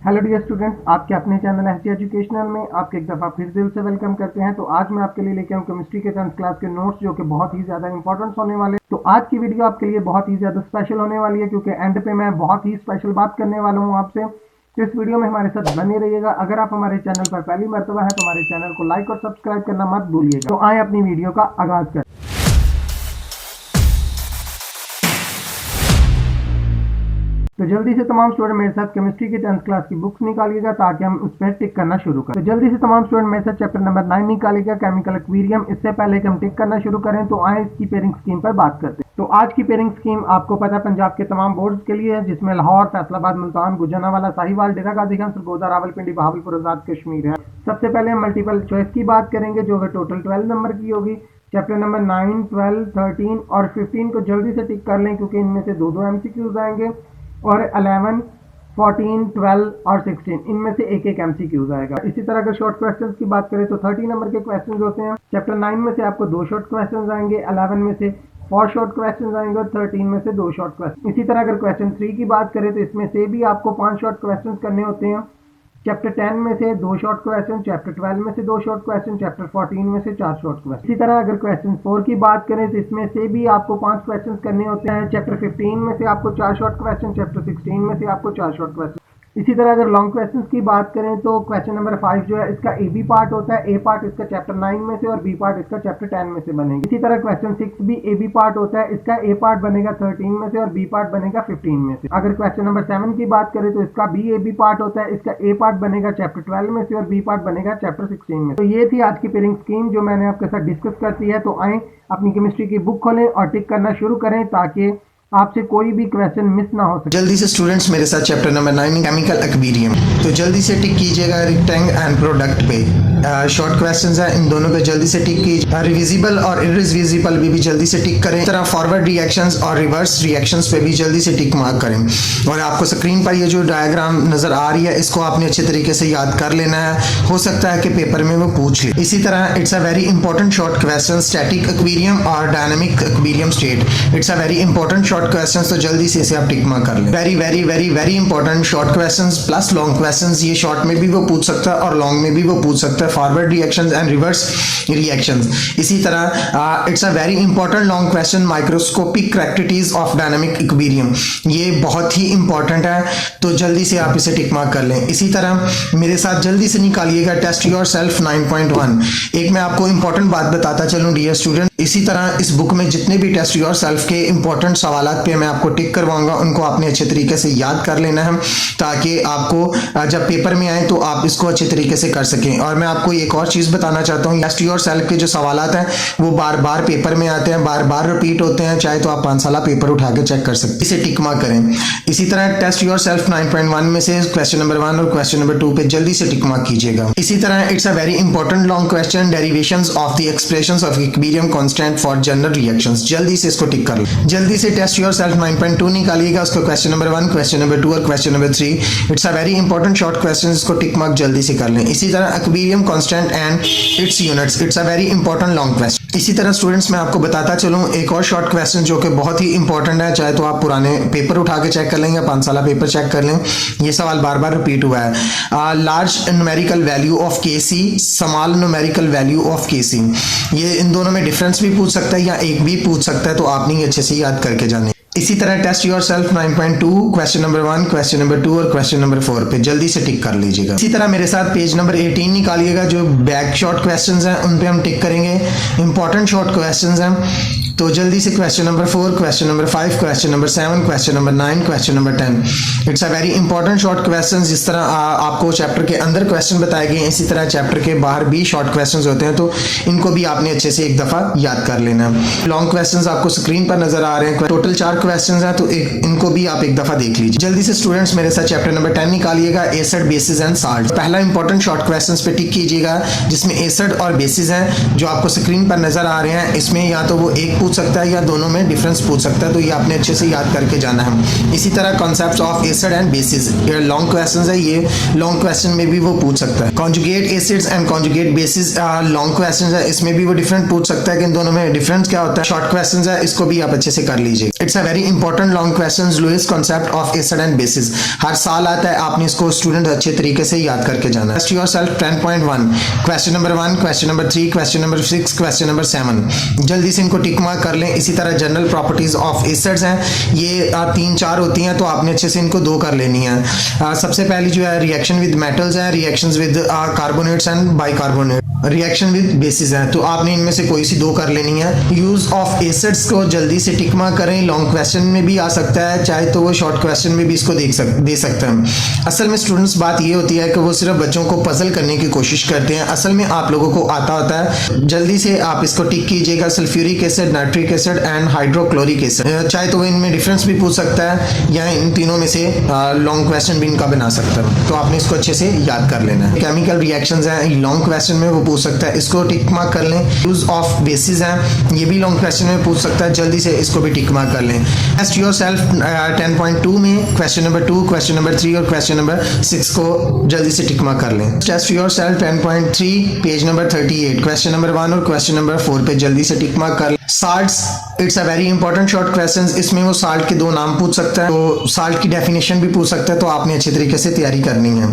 Hello dear students, आपके अपने channel ST educational में आपके एक दफ़ा फिर दिल से वेलकम करते हैं। तो आज मैं आपके लिए लेके आऊँ केमिस्ट्री के 10th क्लास के नोट्स जो कि बहुत ही ज़्यादा इंपॉर्टेंट होने वाले। तो आज की वीडियो आपके लिए बहुत ही ज़्यादा स्पेशल होने वाली है क्योंकि एंड पे मैं बहुत ही स्पेशल बात करने वाला हूँ आपसे। तो इस वीडियो में हमारे साथ बने रहिएगा। अगर आप हमारे चैनल पर पहली मर्तबा है तो हमारे चैनल को लाइक और सब्सक्राइब करना मत भूलिएगा। तो आए अपनी वीडियो का आगाज़ करें। तो जल्दी से तमाम स्टूडेंट मेरे साथ केमिस्ट्री की 10th क्लास की बुक्स निकालिएगा ताकि हम उस पर टिक करना शुरू करें। तो जल्दी से तमाम स्टूडेंट मेरे साथ चैप्टर नंबर 9 निकालिएगा, केमिकल एक्वेरियम। इससे पहले कि हम टिक करना शुरू करें तो आए इसकी पेयरिंग स्कीम पर बात करते हैं। तो आज की पेयरिंग स्कीम आपको पता है पंजाब के तमाम बोर्ड्स के लिए है, जिसमें लाहौर, फैसलाबाद, मुल्तान, गुजरांवाला, साहिवाल, डेरा गाजी खान, सरगोदा, रावलपिंडी, बहावलपुर, आजाद कश्मीर है। सबसे पहले हम मल्टीपल चॉइस की बात करेंगे जो कि टोटल 12 नंबर की होगी। चैप्टर नंबर 9, 12, 13 और 15 को जल्दी से टिक कर लें क्योंकि इनमें से दो एमसीक्यूज आएंगे और 11, 14, 12 और 16 इनमें से एक एक एमसीक्यूज आएगा। इसी तरह अगर शॉर्ट क्वेश्चंस की बात करें तो 30 नंबर के क्वेश्चंस होते हैं। चैप्टर 9 में से आपको 2 शॉर्ट क्वेश्चंस आएंगे, 11 में से 4 शॉर्ट क्वेश्चंस आएंगे और 13 में से 2 शॉर्ट क्वेश्चन। इसी तरह अगर क्वेश्चन 3 की बात करें तो इसमें से भी आपको 5 शॉर्ट क्वेश्चंस करने होते हैं। चैप्टर 10 में से 2 शॉर्ट क्वेश्चन, चैप्टर 12 में से 2 शॉर्ट क्वेश्चन, चैप्टर 14 में से 4 शॉर्ट क्वेश्चन। इसी तरह अगर क्वेश्चन 4 की बात करें तो इसमें से भी आपको 5 क्वेश्चन करने होते हैं। चैप्टर 15 में से आपको 4 शॉर्ट क्वेश्चन, चैप्टर 16 में से आपको 4 शॉर्ट क्वेश्चन। इसी तरह अगर लॉन्ग क्वेश्चंस की बात करें तो क्वेश्चन नंबर 5 जो है इसका ए बी पार्ट होता है। ए पार्ट इसका चैप्टर 9 में से और बी पार्ट इसका चैप्टर 10 में से बनेगा। इसी तरह क्वेश्चन 6 भी ए बी पार्ट होता है। इसका ए पार्ट बनेगा 13 में से और बी पार्ट बनेगा 15 में से। अगर क्वेश्चन नंबर 7 की बात करें तो इसका भी ए बी पार्ट होता है। इसका ए पार्ट बनेगा चैप्टर 12 में से और बी पार्ट बनेगा चैप्टर 16 में। तो ये थी आज की पेयरिंग स्कीम जो मैंने आपके साथ डिस्कस कर दी है। तो आए अपनी केमिस्ट्री की बुक खोलें और टिक करना शुरू करें ताकि आपसे कोई भी क्वेश्चन मिस ना हो सके। जल्दी से स्टूडेंट्स मेरे साथ चैप्टर नंबर 9 केमिकल एक्वेरियम, तो जल्दी से टिक कीजिएगा रेक्टेंग एंड प्रोडक्ट पे। शॉर्ट क्वेश्चंस हैं, इन दोनों पे जल्दी से टिक कीजिए। रिविजिबल और इरिविजिबल भी जल्दी से टिक करें। इस तरह फॉरवर्ड रिएक्शंस और रिवर्स रिएक्शंस पे भी जल्दी से टिक मार्क करें। और आपको स्क्रीन पर ये जो डायग्राम नजर आ रही है इसको आपने अच्छे तरीके से याद कर लेना है। हो सकता है कि पेपर में वो पूछ ले। इसी तरह it's a very important short question, static equilibrium और dynamic equilibrium state. It's a very important short questions, तो जल्दी से इसे आप टिक मार्क कर लें। Very very very very important short questions plus long questions. ये शॉर्ट में भी वो पूछ सकता है और लॉन्ग में भी वो पूछ सकता है। Forward reactions and reverse reactions. इसी तरह it's a very important long question, microscopic characteristics of dynamic aquarium. ये बहुत ही इंपॉर्टेंट है, तो जल्दी से आप इसे टिक मार्क कर लें। इसी तरह मेरे साथ जल्दी से निकालिएगा टेस्ट योरसेल्फ 9.1। एक मैं आपको इंपॉर्टेंट बात बताता चलूं डियर स्टूडेंट, इसी तरह इस बुक में जितने भी टेस्ट योरसेल्फ के इंपॉर्टेंट सवालात पे मैं आपको टिक करवाऊंगा उनको आपने अच्छे तरीके से याद कर लेना है ताकि आपको जब पेपर में आए तो आप इसको अच्छे तरीके से कर सकें। और मैं आपको एक और चीज़ बताना चाहता हूँ, टेस्ट योरसेल्फ के जो सवालात हैं वो बार बार पेपर में आते हैं, बार बार रिपीट होते हैं। चाहे तो आप 5 साल पेपर उठा के चेक कर सकते हैं। इसे टिक मार्क करें। इसी तरह टेस्ट योरसेल्फ 9.1 में से क्वेश्चन नंबर 1 और क्वेश्चन नंबर 2 पे जल्दी से टिक मार्क कीजिएगा। इसी तरह it's a very important long question, derivations of the expressions of equilibrium constant for general reactions. जल्दी से इसको टिक कर लो। जल्दी से टेस्ट योरसेल्फ 9.2 निकालिएगा, उसको क्वेश्चन नंबर 1, क्वेश्चन नंबर 2 और question number 3। It's a very important short question, इसको टिक मार्क जल्दी से कर लें। इसी तरह aquarium constant and it's units, it's a very important long question. इसी तरह स्टूडेंट्स मैं आपको बताता चलूं एक और शॉर्ट क्वेश्चन जो कि बहुत ही इंपॉर्टेंट है। चाहे तो आप पुराने पेपर उठा के चेक कर लें या 5 साल पेपर चेक कर लें, ये सवाल बार बार रिपीट हुआ है। Large numerical value of KC, small numerical value of KC. ये इन दोनों में डिफरेंस भी पूछ सकता है या एक भी पूछ सकता है, तो आपने ये अच्छे से याद करके जाने। इसी तरह test yourself 9.2 question number 1, question number 2 और क्वेश्चन नंबर 4 पे जल्दी से टिक कर लीजिएगा। इसी तरह मेरे साथ पेज नंबर 18 निकालिएगा, जो बैक शॉर्ट क्वेश्चंस हैं उन पे हम टिक करेंगे। इंपॉर्टेंट शॉर्ट क्वेश्चंस हैं, तो जल्दी से question number 4, question number 5, question number 7, question number 9, question number 10। It's a very important short question. जिस तरह आपको चैप्टर के अंदर क्वेश्चन बताए गए इसी तरह चैप्टर के बाहर भी शॉर्ट क्वेश्चन होते हैं, तो इनको भी आपने अच्छे से एक दफा याद कर लेना। लॉन्ग क्वेश्चन आपको स्क्रीन पर नजर आ रहे हैं, टोटल 4 क्वेश्चन हैं, तो इनको भी आप एक दफा देख लीजिए। जल्दी से स्टूडेंट्स मेरे साथ चैप्टर नंबर 10 निकालिएगा, एसिड बेसिस एंड साल्ट। पहला इंपॉर्टेंट शॉर्ट क्वेश्चन पे टिक कीजिएगा जिसमें एसिड और बेसिस हैं जो आपको स्क्रीन पर नजर आ रहे हैं। इसमें या तो वो एक पूछ सकता है या दोनों में डिफरेंस पूछ सकता है, तो ये आपने अच्छे से याद करके जाना है। इसी तरह concept of acid and basis, ये लॉन्ग क्वेश्चन है, ये लॉन्ग क्वेश्चन में भी वो पूछ सकता है। Conjugate acids and conjugate basis long question है, इसमें भी वो डिफरेंट पूछ सकता है कि इन दोनों में डिफरेंस क्या होता है। शॉर्ट क्वेश्चन है, इसको भी आप अच्छे से कर लीजिए। It's a very important long question, Lewis concept of acid and bases, हर साल आता है, आपने इसको स्टूडेंट अच्छे तरीके से याद करके जाना है। Test yourself 10.1, question number 1, question number 3, question number 6, question number 7, जल्दी से इनको टिक मार्क कर लें। इसी तरह जनरल प्रॉपर्टीज ऑफ एसिड्स हैं, ये 3-4 होती हैं, तो आपने अच्छे से इनको 2 कर लेनी है। सबसे पहली जो है रिएक्शन विद मेटल्स है, reactions with carbonates and bicarbonate, reaction with basis है, तो आपने इनमें से कोई सी 2 कर लेनी है। यूज ऑफ एसिड्स को जल्दी से टिक मार्क करें, लॉन्ग क्वेश्चन में भी आ सकता है, चाहे तो वो शॉर्ट क्वेश्चन में भी इसको दे सकते हैं। असल में स्टूडेंट्स बात ये होती है कि वो सिर्फ बच्चों को पजल करने की कोशिश करते हैं, असल में आप लोगों को आता होता है। जल्दी से आप इसको टिक कीजिएगा, sulphuric acid, nitric acid and hydrochloric acid, चाहे तो वो इनमें डिफरेंस भी पूछ सकता है या इन तीनों में से लॉन्ग क्वेश्चन भी इनका बना सकता है, तो आपने इसको अच्छे से याद कर लेना है। केमिकल रिएक्शंस हैं, लॉन्ग क्वेश्चन में वो पूछ सकता है, इसको टिक मार्क कर लें। यूज ऑफ बेसिस है, ये भी लॉन्ग क्वेश्चन में पूछ सकता है, जल्दी से इसको भी टिक मार्क कर लें। टेस्ट योरसेल्फ 10.2 में क्वेश्चन नंबर 2, क्वेश्चन नंबर 3 और क्वेश्चन नंबर 6 को जल्दी से टिक मार्क कर लें। Test yourself 10.3 page number 38, question number 1 और क्वेश्चन नंबर 4 पे जल्दी से टिक मार्क कर लें। Salts, it's a very important short question, इसमें वो साल्ट के 2 नाम पूछ सकता है, तो साल्ट की डेफिनेशन भी पूछ सकता है, तो आपने अच्छे तरीके से तैयारी करनी है।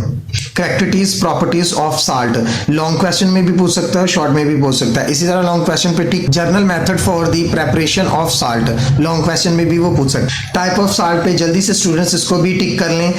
Characteristics properties of salt, long question में भी पूछ सकता है, शॉर्ट में भी पूछ सकता है। इसी तरह लॉन्ग क्वेश्चन पे tick. General method for the preparation of salt, long question में भी वो पूछ सकता है। टाइप ऑफ साल्ट पे जल्दी से स्टूडेंट्स इसको भी टिक कर लें,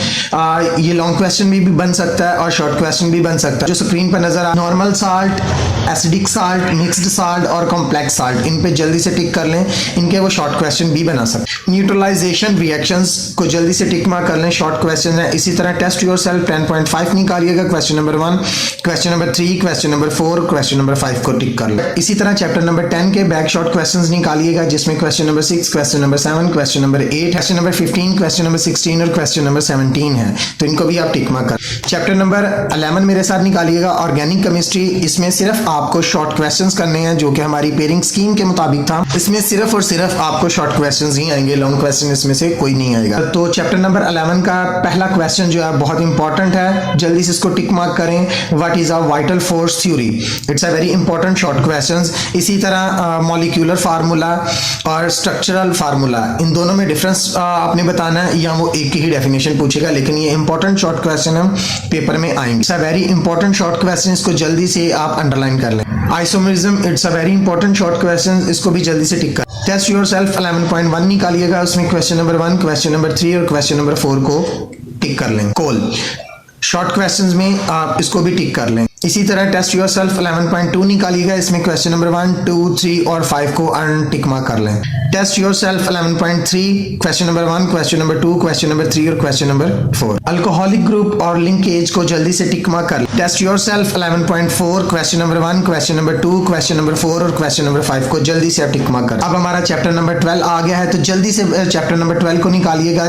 ये लॉन्ग क्वेश्चन में भी बन सकता है और शॉर्ट क्वेश्चन भी बन सकता है। जो स्क्रीन पर नजर आ, normal salt, acidic salt, mixed salt और कॉम्प्लेक्स साल्ट, इन पे जल्दी से टिक कर लें, इनके वो शॉर्ट क्वेश्चन भी बना सकते हैं। न्यूट्रलाइजेशन रिएक्शंस को जल्दी से टिक मार्क कर लें, शॉर्ट क्वेश्चन है। इसी तरह टेस्ट योरसेल्फ 10.5 निकालिएगा, question number 1, question number 3, question number 4, question number 5 को टिक कर लें। इसी तरह चैप्टर नंबर 10 के बैक शॉर्ट क्वेश्चंस निकालिएगा, जिसमें question number 6, question number 7, question number 8, question number 15, question number 16 और क्वेश्चन नंबर 17 है, तो इनको भी आप टिक मार्क कर। चैप्टर नंबर 11 मेरे साथ निकालिएगा, ऑर्गेनिक केमिस्ट्री, इसमें सिर्फ आपको शॉर्ट क्वेश्चंस करने हैं, जो कि हमारी पेयरिंग स्कीम के मुताबिक था। इसमें सिर्फ और सिर्फ आपको शॉर्ट क्वेश्चंस ही आएंगे, लॉन्ग क्वेश्चन इसमें से कोई नहीं आएगा। तो चैप्टर नंबर 11 का पहला क्वेश्चन जो है बहुत इंपॉर्टेंट है, जल्दी से इसको टिक मार्क करें। What is a vital force theory, it's a very important short questions. इसी तरह मॉलिक्यूलर फार्मूला और स्ट्रक्चरल फार्मूला, इन दोनों में डिफरेंस आपने बताना है, या वो एक ही डेफिनेशन पूछेगा, लेकिन ये इंपॉर्टेंट शॉर्ट क्वेश्चन हम पेपर में आएंगे। It's a very important short question, इसको जल्दी से आप अंडरलाइन कर लें। Isomerism, it's a very important short question, इसको भी जल्दी से टिक कर। टेस्ट योरसेल्फ 11.1 निकालिएगा, उसमें क्वेश्चन नंबर 1, क्वेश्चन नंबर 3 और क्वेश्चन नंबर 4 को टिक कर लें। कोल, शॉर्ट क्वेश्चंस में आप इसको भी टिक कर लें। इसी तरह टेस्ट योरसेल्फ 11.2 निकालिएगा, इसमें क्वेश्चन नंबर 1, 2, 3 और 5 को टिक मार्क कर लें। Test yourself 11.3, question number 1, question number 2, question number 3 और क्वेश्चन नंबर 4। अल्कोहलिक ग्रुप और लिंकेज को जल्दी से टिक मार्क कर लें। Test yourself 11.4, question number 1, question number 2, question number 4 और क्वेश्चन नंबर 5 को जल्दी से आप टिक मार्क कर। अब हमारा चैप्टर नंबर 12 आ गया है, तो जल्दी से चैप्टर नंबर 12 को निकालिएगा।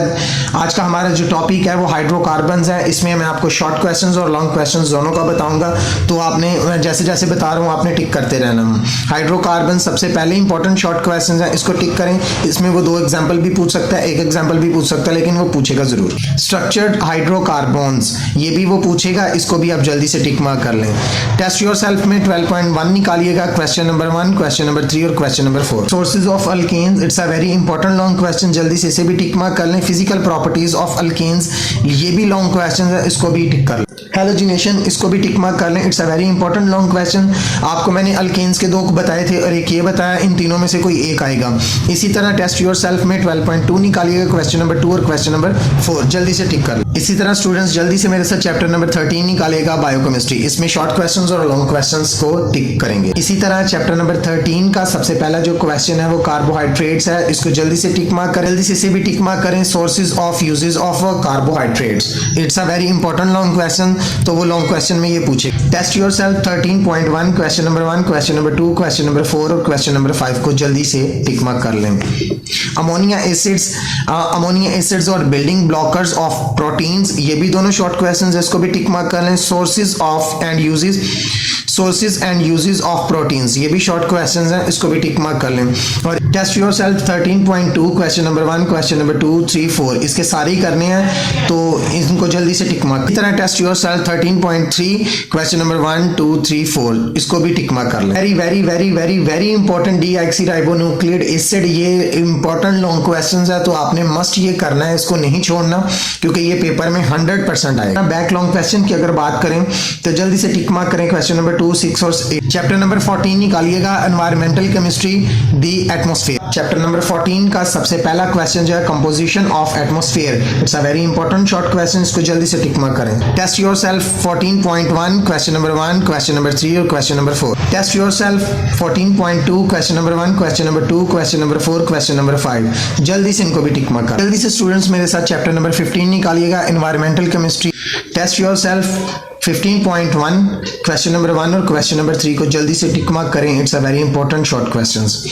आज का हमारा जो टॉपिक है वो हाइड्रोकार्बन्स है, इसमें मैं आपको शॉर्ट क्वेश्चंस और लॉन्ग क्वेश्चंस दोनों का बताऊंगा, तो आपने जैसे जैसे बता रहा हूँ आपने टिक करते रहना। हाइड्रोकार्बन सबसे पहले इंपॉर्टेंट शॉर्ट क्वेश्चन है, इसको टिक करें। इसमें वो 2 एग्जांपल भी पूछ सकता है, 1 एग्जांपल भी पूछ सकता है, लेकिन वो पूछेगा जरूर। स्ट्रक्चर्ड हाइड्रोकार्बन्स, ये भी वो पूछेगा, इसको भी आप जल्दी से टिक मार्क कर लें। टेस्ट योरसेल्फ में 12.1 निकालिएगा, क्वेश्चन नंबर 1, क्वेश्चन नंबर 3 और question number 4। Sources of alkenes, it's a very important long question, जल्दी से इसे भी टिक मार्क कर लें। फिजिकल प्रॉपर्टीज ऑफ अल्केन्स, ये भी लॉन्ग क्वेश्चन है, इसको भी टिक कर लें। हैलोजिनेशन, इसको भी टिक मार्क कर लें, it's a very important long question. आपको मैंने अल्केन्स के 2 बताए थे और एक ये बताया, इन तीनों में से कोई एक आएगा। इसी तरह टेस्ट योरसेल्फ में 12.2 निकालिएगा, क्वेश्चन नंबर 2 और क्वेश्चन नंबर 4 जल्दी से टिक कर लें। इसी तरह स्टूडेंट्स जल्दी से मेरे साथ चैप्टर नंबर 13 निकालेगा, बायोकेमिस्ट्री, इसमें शॉर्ट क्वेश्चंस और लॉन्ग क्वेश्चंस को टिक करेंगे। इसी तरह चैप्टर नंबर 13 का सबसे पहला जो क्वेश्चन है वो कार्बोहाइड्रेट्स है, इसको जल्दी से टिक मार्क करें। जल्दी से इसे भी टिक मार्क करें। Sources of uses of carbohydrates, it's a very important long question, तो वो लॉन्ग क्वेश्चन में ये पूछे। Test yourself 13.1, question number 1, question number 2, question number 4 और क्वेश्चन नंबर 5 को जल्दी से टिक मार्क कर कर लें। अमोनिया एसिड्स और बिल्डिंग ब्लॉकर्स ऑफ प्रोटीन्स, ये भी दोनों शॉर्ट क्वेश्चंस है, इसको भी टिक मार्क कर लें। Sources and uses of proteins, ये भी शॉर्ट क्वेश्चंस हैं, इसको भी टिक मार्क कर लें। और test yourself 13.2 question number 1, question number 2, 3, 4 इसके सारे ही करने हैं, तो इनको जल्दी से टिक मार्क। इसी तरह टेस्ट योरसेल्फ 13.3 क्वेश्चन नंबर 1, 2, 3, 4 इसको भी टिक मार्क कर लें। Very very very very very important deoxyribonucleic acid, ये इंपॉर्टेंट लॉन्ग क्वेश्चंस है, तो आपने मस्ट ये करना है, इसको नहीं छोड़ना, क्योंकि ये पेपर में 100% आएगा। बैक लॉन्ग क्वेश्चन की अगर बात करें तो जल्दी से टिक मार्क करें। क्वेश्चन नंबर 2, 6 और 8। चैप्टर नंबर 14 निकालिएगा, environmental chemistry the atmosphere. Chapter number 14 का सबसे पहला क्वेश्चन जो है composition of atmosphere, it's a very important short question, इसको जल्दी से टिक मार्क करें। Test yourself 14.1 question number 1, question number 3 और question number 4। Test yourself 14.2 question number 1, question number 2, question number 4, question number 5। जल्दी से इनको भी टिक मार्क करें। जल्दी से स्टूडेंट्स मेरे साथ चैप्टर नंबर 15 निकालिएगा, environmental chemistry. Test yourself 15.1 question number 1 और क्वेश्चन नंबर 3 को जल्दी से टिक मार्क करें, it's a very important short questions.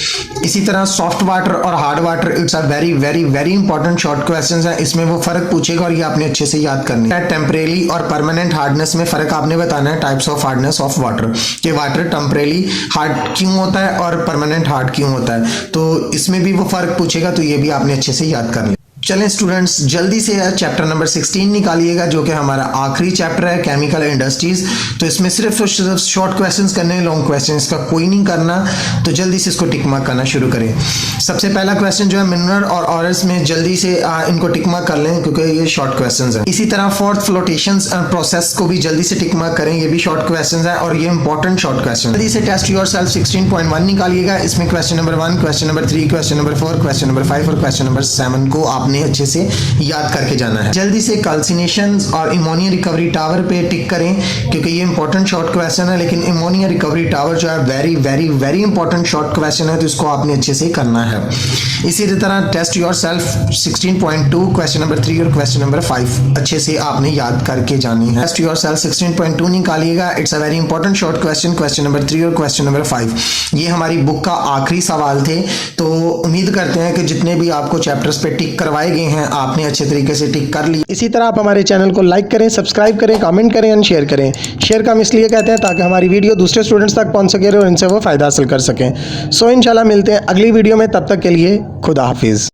इसी तरह सॉफ्ट वाटर और hard water, it's a very very very important short questions हैं, इसमें वो फर्क पूछेगा और ये आपने अच्छे से याद करना है। टेम्परेरी और परमानेंट हार्डनेस में फर्क आपने बताना है, types of hardness of water, कि वाटर टेम्परेरी हार्ड क्यों होता है और परमानेंट हार्ड क्यों होता है, तो इसमें भी वो फर्क पूछेगा, तो ये भी आपने अच्छे से याद कर लिया। चलें स्टूडेंट्स जल्दी से चैप्टर नंबर 16 निकालिएगा, जो कि हमारा आखिरी चैप्टर है, केमिकल इंडस्ट्रीज। तो इसमें सिर्फ शॉर्ट क्वेश्चंस करने हैं, लॉन्ग क्वेश्चंस का कोई नहीं करना, तो जल्दी से इसको टिक मार्क करना शुरू करें। सबसे पहला क्वेश्चन जो है मिनरल और ऑरस में, जल्दी से इनको टिक मार्क कर लें, क्योंकि ये शॉर्ट क्वेश्चंस हैं। इसी तरह फोर्थ फ्लोटेशंस प्रोसेस को भी जल्दी से टिक मार्क करें, ये भी शॉर्ट क्वेश्चंस हैं और ये इंपॉर्टेंट शॉर्ट क्वेश्चन। जल्दी से टेस्ट योरसेल्फ 16.1 निकालिएगा, इसमें question number 1, question number 3, question number 4, question number 5 और क्वेश्चन नंबर 7 को आपने अच्छे से याद करके जाना है। जल्दी से कैल्सिनेशंस और अमोनिया रिकवरी टावर पे टिक करें, क्योंकि ये इंपॉर्टेंट शॉर्ट क्वेश्चन है, लेकिन अमोनिया रिकवरी टावर जो है very very very important short question है, तो इसको आपने अच्छे से करना है। इसी तरह टेस्ट योरसेल्फ 16.2 क्वेश्चन नंबर 3 और क्वेश्चन नंबर 5 अच्छे से आपने याद करके जानी है। टेस्ट योरसेल्फ 16.2 निकालिएगा, it's a very important short question, question number 3 और क्वेश्चन नंबर 5। ये हमारी बुक का आखिरी सवाल थे, तो उम्मीद करते हैं कि जितने भी आपको चैप्टर्स पे टिक करवाए गए हैं आपने अच्छे तरीके से टिक कर ली। इसी तरह आप हमारे चैनल को लाइक करें, सब्सक्राइब करें, कमेंट करें एंड शेयर करें। शेयर का हम इसलिए कहते हैं ताकि हमारी वीडियो दूसरे स्टूडेंट्स तक पहुंच सके और इनसे वो फ़ायदा हासिल कर सकें। सो इंशाल्लाह मिलते हैं अगली वीडियो में, तब तक के लिए खुदा हाफिज़।